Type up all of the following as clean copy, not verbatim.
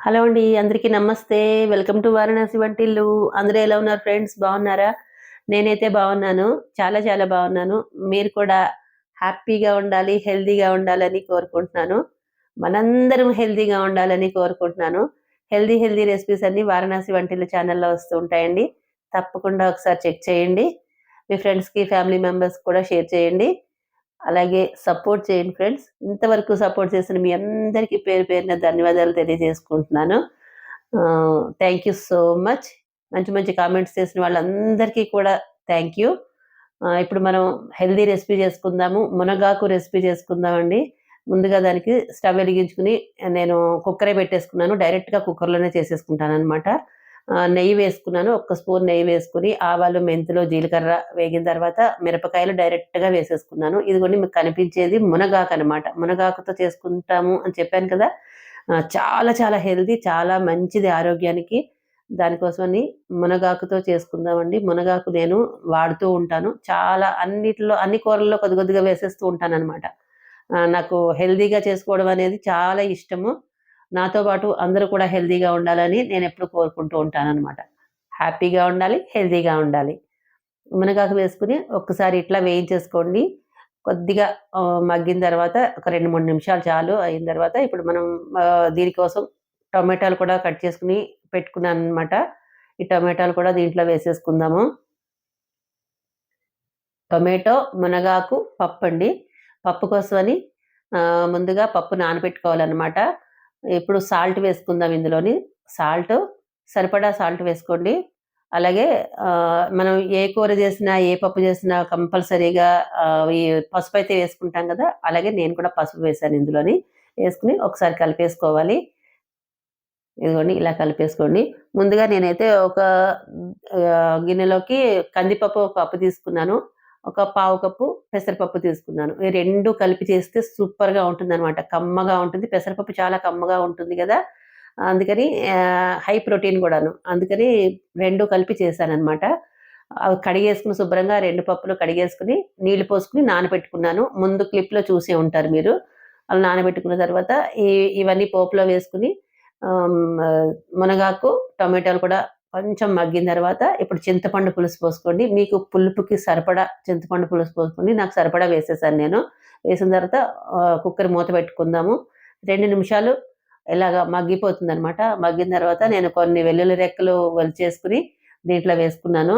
Hello అండి. అందరికీ నమస్తే. వెల్కమ్ టు వారణాసి వంటిల్లు. అందరూ ఎలా ఉన్నారు ఫ్రెండ్స్? బాగున్నారా? నేనైతే బాగున్నాను. చాలా చాలా బాగున్నాను. మీరు కూడా హ్యాపీగా ఉండాలి, హెల్తీగా ఉండాలని కోరుకుంటున్నాను. మనందరం హెల్తీగా ఉండాలని కోరుకుంటున్నాను. హెల్తీ రెసిపీస్ అన్నీ వారణాసి వంటిల్లు ఛానల్‌లో వస్తూ ఉంటాయండి. తప్పకుండా ఒకసారి చెక్ చేయండి. మీ ఫ్రెండ్స్‌కి, ఫ్యామిలీ మెంబర్స్‌కి కూడా షేర్ చేయండి. అలాగే సపోర్ట్ చేయండి ఫ్రెండ్స్. ఇంతవరకు సపోర్ట్ చేసిన మీ అందరికీ పేరు పేరున ధన్యవాదాలు తెలియజేసుకుంటున్నాను. Thank you so much. మంచి మంచి కామెంట్స్ చేసిన వాళ్ళందరికీ కూడా థ్యాంక్ యూ. ఇప్పుడు మనం హెల్తీ రెసిపీ చేసుకుందాము. మునగాకు రెసిపీ చేసుకుందామండి. ముందుగా దానికి స్టవ్ వెలిగించుకొని నేను కుక్కరే పెట్టేసుకున్నాను. డైరెక్ట్‌గా కుక్కర్‌లోనే చేసేసుకుంటాననమాట. నెయ్యి వేసుకున్నాను. ఒక్క స్పూన్ నెయ్యి వేసుకొని, ఆవాలు, మెంతులు, జీలకర్ర వేగిన తర్వాత మిరపకాయలు డైరెక్ట్‌గా వేసేసుకున్నాను. ఇదిగోండి మీకు కనిపించేది మునగాకనమాట. మునగాకుతో చేసుకుంటాము అని చెప్పాను కదా! చాలా చాలా హెల్తీ, చాలా మంచిది ఆరోగ్యానికి. దానికోసమని మునగాకుతో చేసుకుందామండి. మునగాకు నేను వాడుతూ ఉంటాను. చాలా అన్నిట్లో అన్ని కూరల్లో కొద్ది కొద్దిగా వేసేస్తూ ఉంటాననమాట. నాకు హెల్తీగా చేసుకోవడం అనేది చాలా ఇష్టము. నాతో పాటు అందరూ కూడా హెల్తీగా ఉండాలని నేనెప్పుడు కోరుకుంటూ ఉంటాననమాట. హ్యాపీగా ఉండాలి, హెల్తీగా ఉండాలి. మునగాకు వేసుకొని ఒక్కసారి ఇట్లా వేయించేసుకోండి. కొద్దిగా మగ్గిన తర్వాత ఒక 2, 3 నిమిషాలు చాలు. అయిన తర్వాత ఇప్పుడు మనం దీనికోసం టొమాటోలు కూడా కట్ చేసుకొని పెట్టుకున్నాననమాట. ఈ టొమాటోలు కూడా దీంట్లో వేసేసుకుందాము. టొమాటో, మునగాకు, పప్పండి. పప్పు కోసమని ముందుగా పప్పు నానబెట్టుకోవాలనమాట. ఇప్పుడు సాల్ట్ వేసుకుందాం ఇందులోని. సాల్టు సరిపడా సాల్ట్ వేసుకోండి. అలాగే మనం ఏ కూర చేసినా, ఏ పప్పు చేసినా కంపల్సరీగా ఈ పసుపయితే వేసుకుంటాం గదా! అలాగే నేను కూడా పసుపు వేశాను ఇందులోని. వేసుకొని ఒకసారి కలిపేసుకోవాలి. ఇదిగోండి ఇలా కలిపేసుకోండి. ముందుగా నేనైతే ఒక గిన్నెలోకి కందిపప్పు ఒక కప్పు తీసుకున్నాను. ఒక పావు కప్పు పెసరపప్పు తీసుకున్నాను. ఈ 2 కలిపి చేస్తే సూపర్‌గా ఉంటుందనమాట. కమ్మగా ఉంటుంది. పెసరపప్పు చాలా కమ్మగా ఉంటుంది గదా! అందుకని హై ప్రోటీన్ గూడాను. అందుకని 2 కలిపి చేశాననమాట. అవి కడిగేసుకొని శుభ్రంగా 2 పప్పులు కడిగేసుకొని, నీళ్లు పోసుకొని నానబెట్టుకున్నాను. ముందు క్లిప్‌లో చూసే ఉంటారు మీరు. అలా నానబెట్టుకున్న తర్వాత ఇవన్నీ పోపులో వేసుకొని మునగాకు, టొమాటోలు కూడా కొంచెం మగ్గిన తర్వాత ఇప్పుడు చింతపండు పులుసు పోసుకోండి. మీకు పులుపుకి సరిపడా చింతపండు పులుసు పోసుకోండి. నాకు సరిపడా వేసేసాను నేను. వేసిన తర్వాత కుక్కర్ మూత పెట్టుకుందాము. 2 నిమిషాలు ఇలాగ మగ్గిపోతుందనమాట. మగ్గిన తర్వాత నేను కొన్ని వెల్లుల్లి రెక్కలు ఒలిచేసుకొని దీంట్లో వేసుకున్నాను.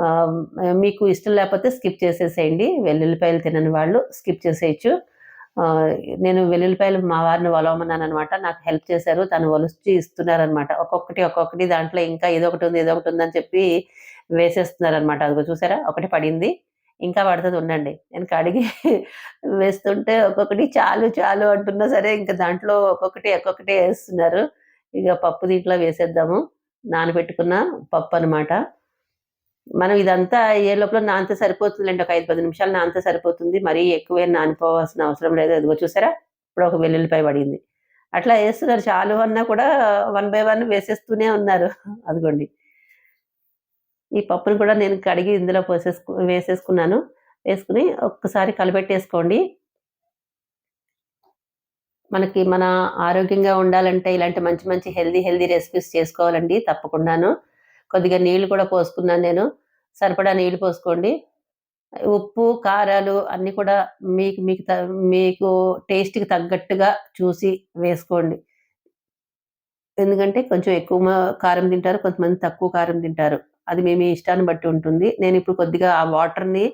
ఆహ్, మీకు ఇష్టం లేకపోతే స్కిప్ చేసేసేయండి. వెల్లుల్లిపాయలు తినని వాళ్ళు స్కిప్ చేసేయొచ్చు. ఆహ్, నేను వెల్లుల్లిపాయలు మా వారిని ఒలవమన్నాననమాట. నాకు హెల్ప్ చేశారు. తను ఒలిచి ఇస్తున్నారనమాట. ఒక్కొక్కటి దాంట్లో ఇంకా ఇదొకటుంది అని చెప్పి వేసేస్తున్నారనమాట. అదిగో చూసారా? ఒకటి పడింది. ఇంకా పడతది ఉండండి. నేను కడిగి వేస్తుంటే ఒక్కొక్కటి చాలు అంటున్నా సరే ఇంక దాంట్లో ఒక్కొక్కటి ఏస్తున్నారు. ఇగ పప్పు దీంట్లో వేసేద్దాము. నానబెట్టుకున్న పప్పనమాట. మనం ఇదంతా అయ్యే లోపల నానితే సరిపోతుందిలెండి. ఒక 5, 10 నిమిషాలు నానితే సరిపోతుంది. మరీ ఎక్కువేం నానిపోవాల్సిన అవసరం లేదు. అదిగో చూసారా? ఇప్పుడు ఒక వెల్లుల్లిపాయ పడింది. అట్లా ఏస్తున్నారు. చాలు అన్నా కూడా వన్ బై వన్ వేసేస్తూనే ఉన్నారు. అదిగోండి. ఈ పప్పును కూడా నేను కడిగి ఇందులో వేసేసుకున్నాను. వేసుకొని ఒక్కసారి కలిపెట్టేసుకోండి. మనకి మన ఆరోగ్యంగా ఉండాలంటే ఇలాంటి మంచి మంచి హెల్తీ రెసిపీస్ చేసుకోవాలండి తప్పకుండాను. కొద్దిగా నీళ్లు కూడా పోసుకున్నాను నేను. సరిపడా నీళ్లు పోసుకోండి. ఉప్పు, కారాలు అన్నీ కూడా మీకు మీకు త మీకు టేస్ట్‌కి తగ్గట్టుగా చూసి వేసుకోండి. ఎందుకంటే కొంచెం ఎక్కువ కారం తింటారు. కొంతమంది తక్కువ కారం తింటారు. అది మీ మీ ఇష్టాన్ని బట్టి ఉంటుంది. నేనిప్పుడు కొద్దిగా ఆ వాటర్‌ని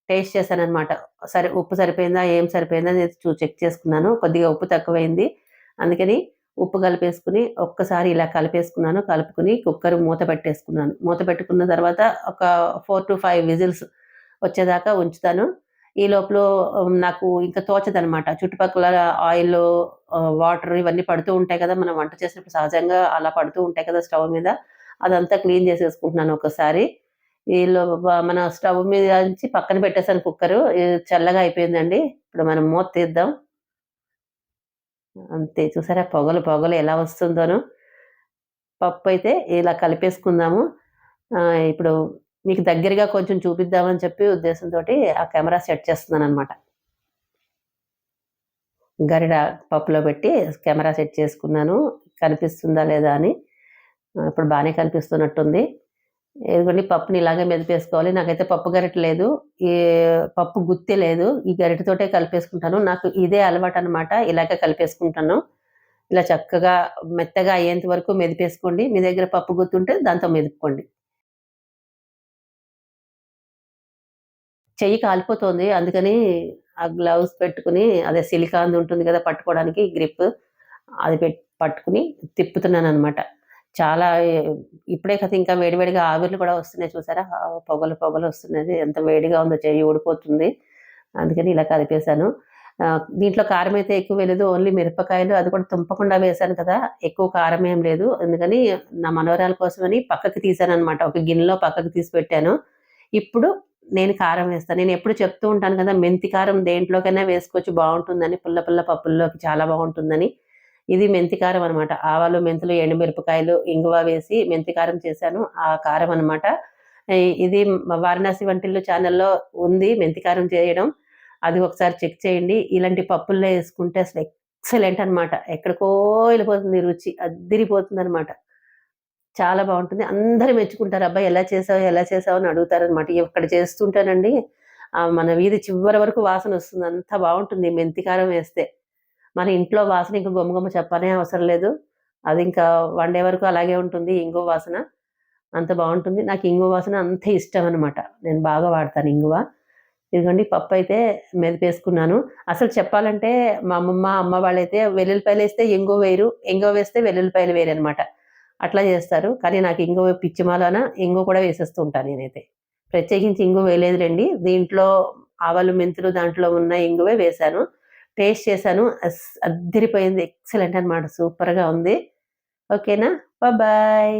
టేస్ట్ చేశాననమాట. సరే ఉప్పు సరిపోయిందా? ఏం సరిపోయిందా? అనేది చెక్ చేసుకున్నాను. కొద్దిగా ఉప్పు తక్కువైంది. అందుకని ఉప్పు కలిపేసుకొని ఒక్కసారి ఇలా కలిపేసుకున్నాను. కలుపుకొని కుక్కర్ మూత పెట్టేసుకున్నాను. మూత పెట్టుకున్న తర్వాత ఒక 4-5 విజిల్స్ వచ్చేదాకా ఉంచుతాను. ఈ లోపల నాకు ఇంకా తోచదనమాట. చుట్టుపక్కల ఆయిలు, వాటర్ ఇవన్నీ పడుతూ ఉంటాయి కదా! మనం వంట చేసినప్పుడు సహజంగా అలా పడుతూ ఉంటాయి కదా! స్టవ్ మీద. అదంతా క్లీన్ చేసేసుకుంటున్నాను ఒకసారి. మన స్టవ్ మీద నుంచి పక్కన పెట్టేసాను కుక్కరు. చల్లగా అయిపోయిందండి. ఇప్పుడు మనం మూత తీద్దాం. అంతే చూసారా పొగలు ఎలా వస్తుందోను. పప్పయితే ఇలా కలిపేసుకుందాము. ఇప్పుడు మీకు దగ్గరగా కొంచెం చూపిద్దామని చెప్పి ఉద్దేశంతోటి ఆ కెమెరా సెట్ చేస్తున్నాననమాట. గరిట పప్పులో పెట్టి కెమెరా సెట్ చేసుకున్నాను. కనిపిస్తుందా లేదా అని. ఇప్పుడు బాగానే కనిపిస్తున్నట్టుంది. ఇదిగోండి పప్పుని ఇలాగే మెదిపేసుకోవాలి. నాకైతే పప్పు గరిటె లేదు. ఈ పప్పు గుత్తి లేదు. ఈ గరిటెతోటే కలిపేసుకుంటాను. నాకు ఇదే అలవాటనమాట. ఇలాగే కలిపేసుకుంటాను. ఇలా చక్కగా మెత్తగా అయ్యేంత వరకు మెదిపేసుకోండి. మీ దగ్గర పప్పు గుత్తుంటే దాంతో మెదుపుకోండి. చెయ్యి కాలిపోతోంది. అందుకని ఆ గ్లౌస్ పెట్టుకొని అదే సిలికాన్‌ది ఉంటుంది గదా! పట్టుకోవడానికి గ్రిప్. అది పట్టుకొని తిప్పుతున్నాననమాట. చాలా ఇప్పుడే కదా ఇంకా వేడి వేడిగా ఆవిర్లు కూడా వస్తున్నాయి చూసారా? పొగలు పొగలు వస్తున్నది. ఎంత వేడిగా ఉందో చెయ్యి ఊడిపోతుంది. అందుకని ఇలా కలిపేశాను. దీంట్లో కారం అయితే ఎక్కువ వేయలేదు. ఓన్లీ మిరపకాయలు అది కూడా తుంపకుండా వేశాను కదా! ఎక్కువ కారం ఏం లేదు. అందుకని నా మనవరాల కోసమని పక్కకి తీశాననమాట. ఒక గిన్నెలో పక్కకి తీసి పెట్టాను. ఇప్పుడు నేను కారం వేస్తాను. నేనెప్పుడు చెప్తూ ఉంటాను కదా! మెంతి కారం దేంట్లోకైనా వేసుకోవచ్చు బావుంటుందని. పుల్ల పుల్ల పప్పుల్లోకి చాలా బావుంటుందని. ఇది మెంతి కారం అనమాట. ఆవాలు, మెంతులు, ఎండుమిరపకాయలు, ఇంగువ వేసి మెంతి కారం చేశాను. ఆ కారం అనమాట. ఇది వారణాసి వంటిల్లు ఛానెల్‌లో ఉంది మెంతి కారం చేయడం. అది ఒకసారి చెక్ చేయండి. ఇలాంటి పప్పుల్లో యేసుకుంటే అసలు ఎక్సలెంట్ అనమాట. ఎక్కడికో ఎళ్ళిపోతుంది రుచి. అద్దిరిపోతుందనమాట. చాలా బావుంటుంది. అందరూ మెచ్చుకుంటారు. "అబ్బా! ఎలా చేసావు? ఎలా చేసావు?" అని అడుగుతారనమాట. ఇక్కడ చేస్తుంటేనండి మన వీధి చివరి వరకు వాసనొస్తుంది. అంత బావుంటుంది మెంతి కారం వేస్తే. మన ఇంట్లో వాసన ఇంక గుమగుమ చెప్పనే అవసరం లేదు. అది ఇంకా వన్ డే వరకు అలాగే ఉంటుంది ఇంగువ వాసన. అంత బావుంటుంది. నాకు ఇంగువ వాసన అంత ఇష్టమనమాట. నేను బాగా వాడతాను ఇంగువ. ఇదిగోండి పప్పయితే మెదిపేసుకున్నాను. అసలు చెప్పాలంటే మా అమ్మమ్మ, అమ్మ వాళ్ళైతే వెల్లుల్లిపాయలేస్తే ఇంగువ వేయరు. ఇంగువ వేస్తే వెల్లుల్లిపాయలు వేయరనమాట. అట్లా చేస్తారు. కానీ నాకు ఇంగువ పిచ్చి మాలోన ఇంగువ కూడా వేసేస్తూ ఉంటాను నేనైతే. ప్రత్యేకించి ఇంగువ వేయలేదులెండి. దీంట్లో ఆవాలు, మెంతులు దాంట్లో ఉన్న ఇంగువే వేశాను. టేస్ట్ చేశాను. అద్దిరిపోయింది. ఎక్సలెంట్ అనమాట. సూపర్‌గా ఉంది. ఓకేనా? బాయ్.